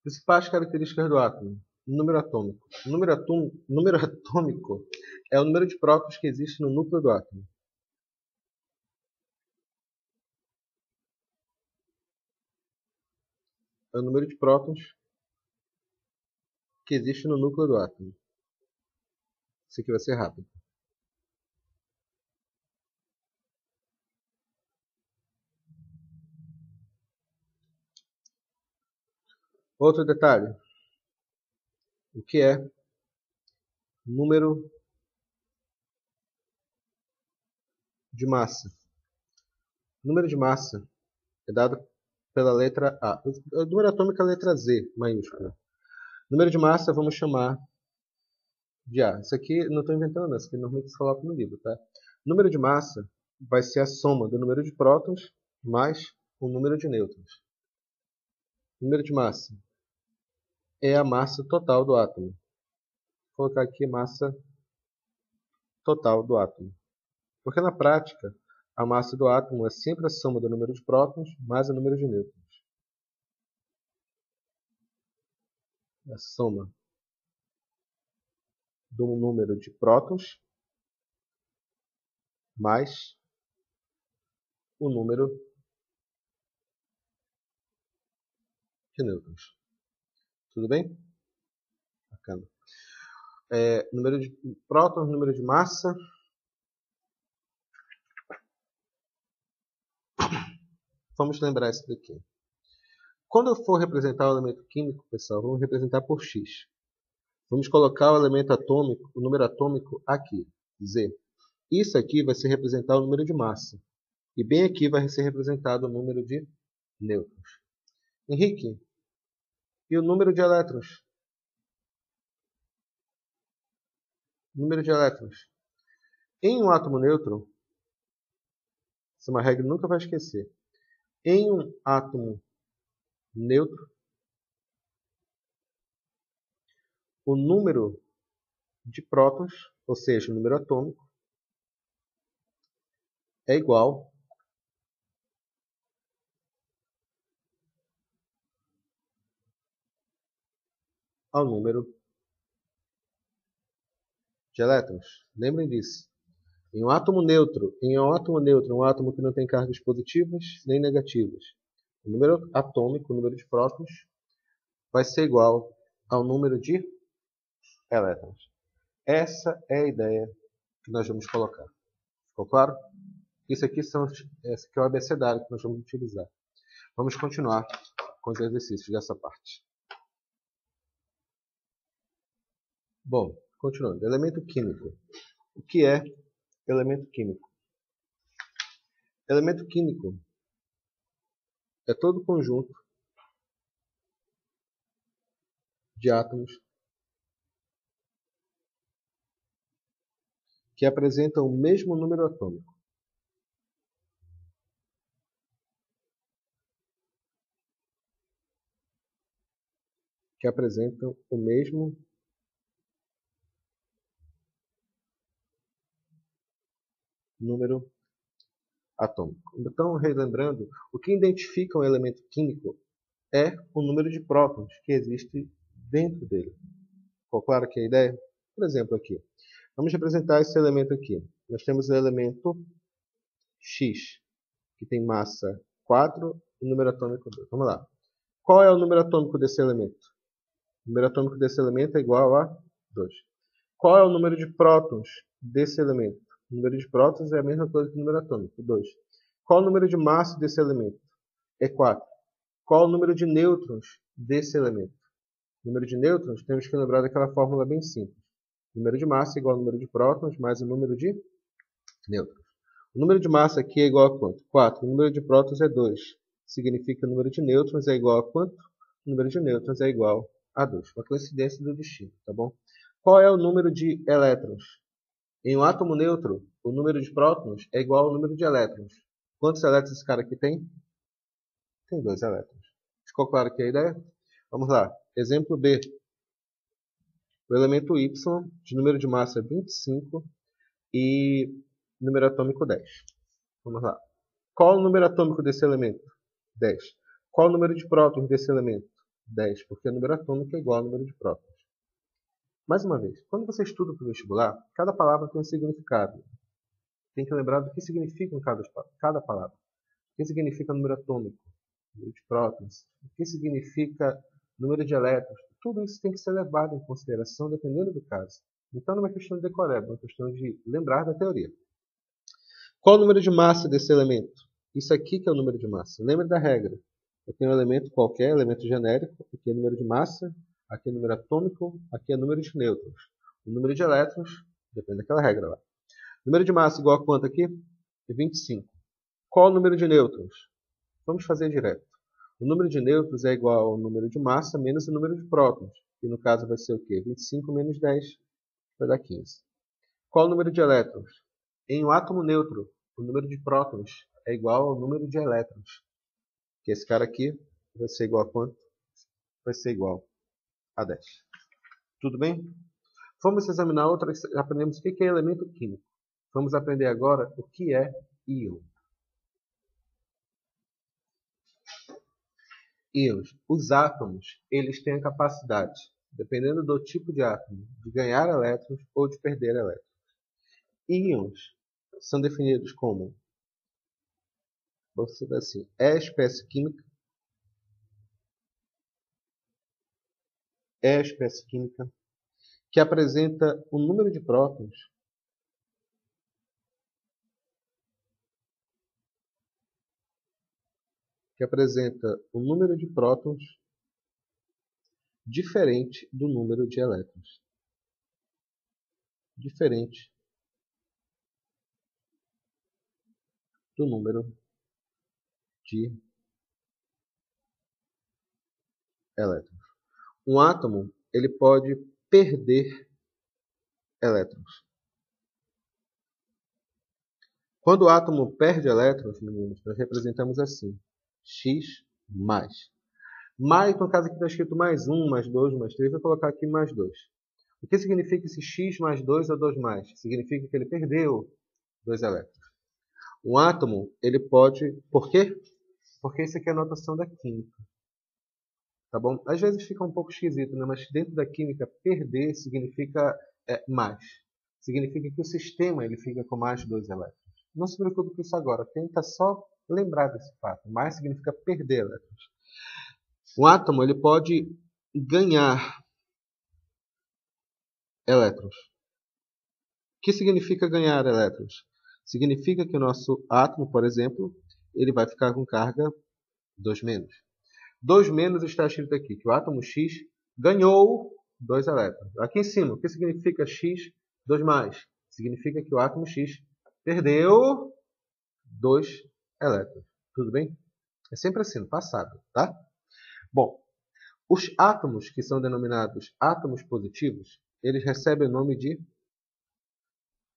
Principais características do átomo. Número atômico. Número atômico é o número de prótons que existe no núcleo do átomo. É o número de prótons que existe no núcleo do átomo. Isso aqui vai ser rápido. Outro detalhe. O que é número de massa? Número de massa é dado pela letra A. O número atômico é a letra Z, maiúscula. Número de massa vamos chamar de A. Isso aqui não estou inventando não, isso aqui normalmente se coloca no livro, tá? Número de massa vai ser a soma do número de prótons mais o número de nêutrons. Número de massa é a massa total do átomo. Vou colocar aqui massa total do átomo. Porque na prática, a massa do átomo é sempre a soma do número de prótons mais o número de nêutrons. A soma do número de prótons mais o número de nêutrons. Tudo bem? Bacana. Número de prótons, número de massa. Vamos lembrar isso daqui. Quando eu for representar o elemento químico, pessoal, vamos representar por x. Vamos colocar o elemento atômico, o número atômico aqui, Z. Isso aqui vai ser representar o número de massa. E bem aqui vai ser representado o número de nêutrons. Henrique, e o número de elétrons? Número de elétrons. Em um átomo neutro, essa é uma regra que nunca vai esquecer. Em um átomo neutro, o número de prótons, ou seja, o número atômico, é igual ao número de elétrons. Lembrem disso. Em um átomo neutro, um átomo que não tem cargas positivas nem negativas, o número atômico, o número de prótons, vai ser igual ao número de elétrons. Essa é a ideia que nós vamos colocar. Ficou claro? Esse aqui é o abecedário que nós vamos utilizar. Vamos continuar com os exercícios dessa parte. Bom, continuando. Elemento químico. O que é elemento químico? Elemento químico é todo conjunto de átomos que apresentam o mesmo número atômico. Que apresentam o mesmo número atômico. Então, relembrando, o que identifica um elemento químico é o número de prótons que existe dentro dele. Ficou claro aqui a ideia? Por exemplo, aqui. Vamos representar esse elemento aqui. Nós temos o elemento X, que tem massa 4 e número atômico 2. Vamos lá. Qual é o número atômico desse elemento? O número atômico desse elemento é igual a 2. Qual é o número de prótons desse elemento? O número de prótons é a mesma coisa que o número atômico, 2. Qual o número de massa desse elemento? É 4. Qual o número de nêutrons desse elemento? O número de nêutrons, temos que lembrar daquela fórmula bem simples. O número de massa é igual ao número de prótons mais o número de nêutrons. O número de massa aqui é igual a quanto? 4. O número de prótons é 2. Significa que o número de nêutrons é igual a quanto? O número de nêutrons é igual a 2. Uma coincidência do destino, tá bom? Qual é o número de elétrons? Em um átomo neutro, o número de prótons é igual ao número de elétrons. Quantos elétrons esse cara aqui tem? Tem 2 elétrons. Ficou claro aqui a ideia? Vamos lá. Exemplo B. O elemento Y, de número de massa 25 e número atômico 10. Vamos lá. Qual o número atômico desse elemento? 10. Qual o número de prótons desse elemento? 10, porque o número atômico é igual ao número de prótons. Mais uma vez, quando você estuda para o vestibular, cada palavra tem um significado. Tem que lembrar do que significa cada palavra. O que significa número atômico, número de prótons, o que significa número de elétrons. Tudo isso tem que ser levado em consideração dependendo do caso. Então não é uma questão de decorar, é uma questão de lembrar da teoria. Qual o número de massa desse elemento? Isso aqui que é o número de massa. Lembre da regra. Eu tenho um elemento qualquer, elemento genérico, aqui é número de massa, aqui é número atômico, aqui é número de nêutrons. O número de elétrons, depende daquela regra lá. Número de massa igual a quanto aqui? 25. Qual o número de nêutrons? Vamos fazer direto. O número de nêutrons é igual ao número de massa menos o número de prótons. Que no caso vai ser o quê? 25 menos 10 vai dar 15. Qual o número de elétrons? Em um átomo neutro, o número de prótons é igual ao número de elétrons. Que esse cara aqui vai ser igual a quanto? Vai ser igual a 10. Tudo bem? Vamos examinar outra. Aprendemos o que é elemento químico. Vamos aprender agora o que é íon. Íons. Os átomos, eles têm a capacidade, dependendo do tipo de átomo, de ganhar elétrons ou de perder elétrons. Íons são definidos como, você assim, é a espécie química, que apresenta o número de prótons diferente do número de elétrons. Diferente do número de elétrons. Um átomo, ele pode perder elétrons. Quando o átomo perde elétrons, meninos, nós representamos assim, x mais. Mais, no caso aqui está escrito mais 1, mais 2, mais 3, vou colocar aqui mais 2. O que significa esse x mais 2 ou 2 mais? Significa que ele perdeu 2 elétrons. Um átomo, ele pode... Por quê? Porque isso aqui é a notação da química. Tá bom? Às vezes fica um pouco esquisito, né? Mas dentro da química, perder significa mais. Significa que o sistema ele fica com mais 2 elétrons. Não se preocupe com isso agora. Tenta só lembrar desse fato. Mais significa perder elétrons. O átomo ele pode ganhar elétrons. O que significa ganhar elétrons? Significa que o nosso átomo, por exemplo, ele vai ficar com carga 2-. 2- está escrito aqui, que o átomo X ganhou 2 elétrons. Aqui em cima, o que significa X 2+? Significa que o átomo X perdeu 2 elétrons. Tudo bem? É sempre assim, no passado, tá? Bom, os átomos que são denominados átomos positivos, eles recebem o nome de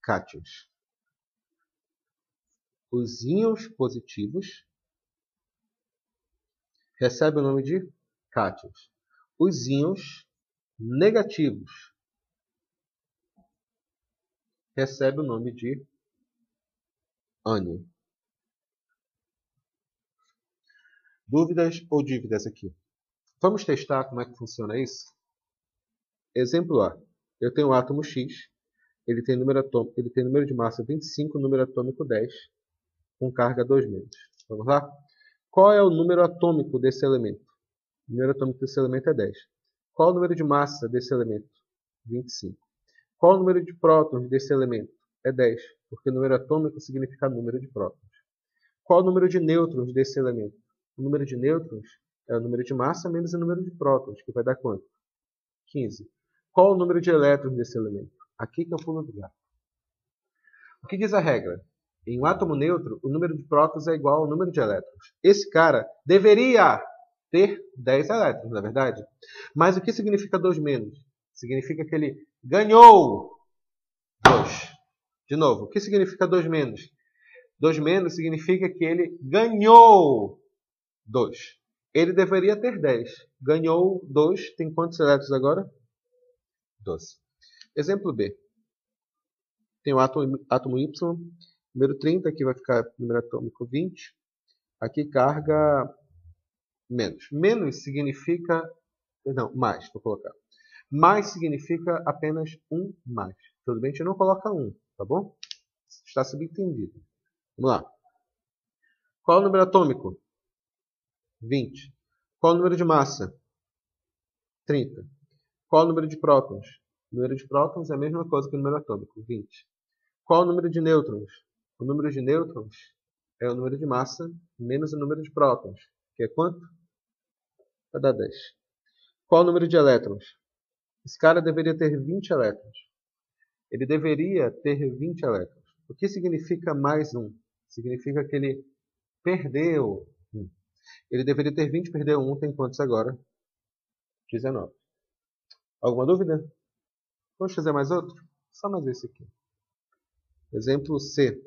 cátions. Os íons positivos recebem o nome de cátions. Os íons negativos recebem o nome de ânion. Dúvidas ou dívidas aqui? Vamos testar como é que funciona isso? Exemplo A. Eu tenho o átomo X, ele tem número de massa 25, número atômico 10, com carga 2-. Vamos lá? Qual é o número atômico desse elemento? O número atômico desse elemento é 10. Qual é o número de massa desse elemento? 25. Qual é o número de prótons desse elemento? É 10, porque o número atômico significa número de prótons. Qual é o número de nêutrons desse elemento? O número de nêutrons é o número de massa menos o número de prótons, que vai dar quanto? 15. Qual o número de elétrons desse elemento? Aqui que é o pulo do gato. O que diz a regra? Em um átomo neutro, o número de prótons é igual ao número de elétrons. Esse cara deveria ter 10 elétrons, não é verdade? Mas o que significa 2-? Significa que ele ganhou 2. De novo, o que significa 2-? 2- significa que ele ganhou 2. Ele deveria ter 10. Ganhou 2. Tem quantos elétrons agora? 12. Exemplo B. Tem o átomo Y, número 30, aqui vai ficar número atômico 20. Aqui carga Menos. Menos significa... Não, mais, vou colocar. Mais significa apenas um mais. Tudo bem? A gente não coloca um, tá bom? Está subentendido. Vamos lá. Qual é o número atômico? 20. Qual é o número de massa? 30. Qual é o número de prótons? O número de prótons é a mesma coisa que o número atômico, 20. Qual é o número de nêutrons? O número de nêutrons é o número de massa menos o número de prótons, que é quanto? Vai dar 10. Qual é o número de elétrons? Esse cara deveria ter 20 elétrons. Ele deveria ter 20 elétrons. O que significa mais um? Significa que ele perdeu 1. Ele deveria ter 20, perdeu 1, tem quantos agora? 19. Alguma dúvida? Vamos fazer mais outro? Só mais esse aqui. Exemplo C.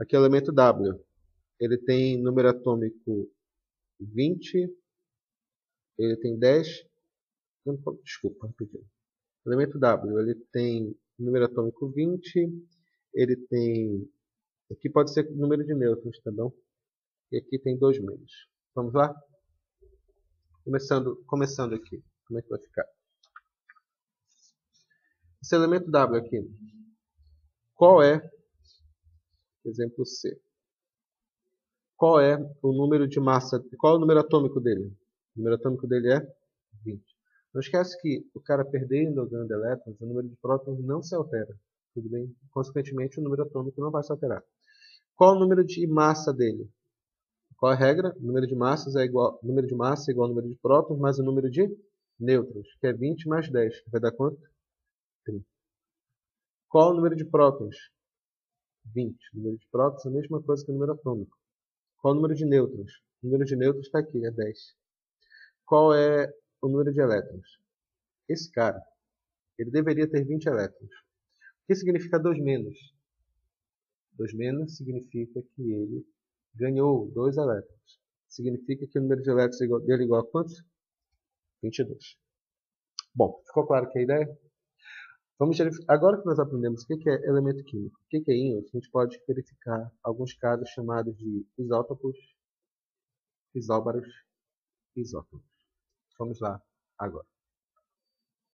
Aqui é o elemento W. Ele tem número atômico 20. Ele tem 10. Desculpa, rapidinho. O elemento W, ele tem número atômico 20. Ele tem... Aqui pode ser número de nêutrons, tá bom? E aqui tem 2 menos. Vamos lá? Começando aqui. Como é que vai ficar? Esse elemento W aqui. Qual é... Exemplo C. Qual é o número de massa? Qual é o número atômico dele? O número atômico dele é 20. Não esquece que o cara perdendo ou ganhando elétrons, o número de prótons não se altera. Tudo bem? Consequentemente, o número atômico não vai se alterar. Qual é o número de massa dele? Qual é a regra? O número de massas é igual, número de massa é igual ao número de prótons mais o número de nêutrons, que é 20 mais 10. Vai dar quanto? 30. Qual é o número de prótons? 20. O número de prótons é a mesma coisa que o número atômico. Qual é o número de nêutrons? O número de nêutrons está aqui, é 10. Qual é o número de elétrons? Esse cara, ele deveria ter 20 elétrons. O que significa 2 menos? 2 menos significa que ele ganhou 2 elétrons. Significa que o número de elétrons dele é igual a quantos? 22. Bom, ficou claro que a ideia? Vamos verificar. Agora que nós aprendemos o que é elemento químico, o que é íon, a gente pode verificar alguns casos chamados de isótopos, isóbaros, isótopos. Vamos lá agora.